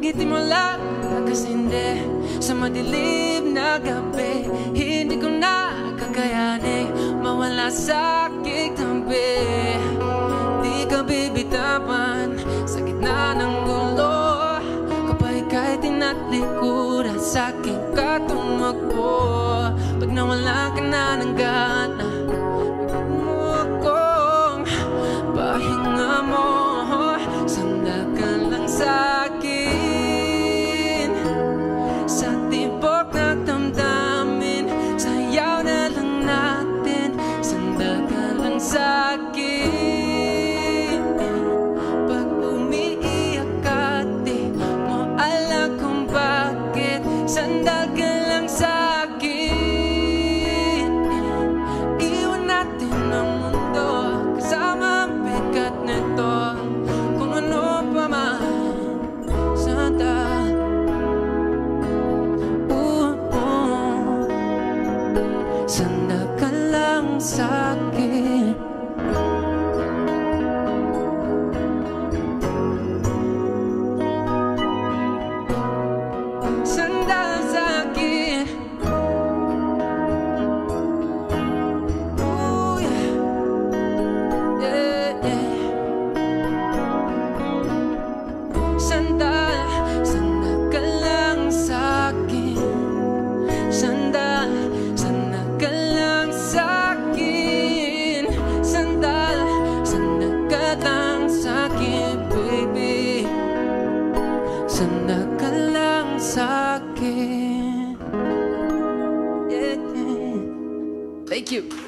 Banggitin mo lang kasi hindi sa madilim na gabi. Hindi ko na kakayanin mawala sa aking tabi. Di ka bibitawan sa gitna ng gulo kapag ika'y tinatlikuran sa aking katumakbo. Pag nawala ka na ng gana, bigyan mo akong pahinga mo. Sandal ka lang sa'kin sa tibok na damdamin. Sayaw na lang natin. Sandal ka lang sa'kin. Pag umiiyak ka, di mo alam kung bakit. Sandal ka lang sa'kin. Iwan natin ang mundo kasama ang bigat nito. Kung ano pa man, sandal. Sandal ka lang sa'kin. Sandal sa'kin. Oh yeah, yeah, yeah. Sandal, sandal ka lang sa'kin. Sandal, sandal ka lang sa'kin. Sandal, sandal ka lang sa'kin, baby. Sandal ka lang sa'kin. Yeah, yeah. Thank you.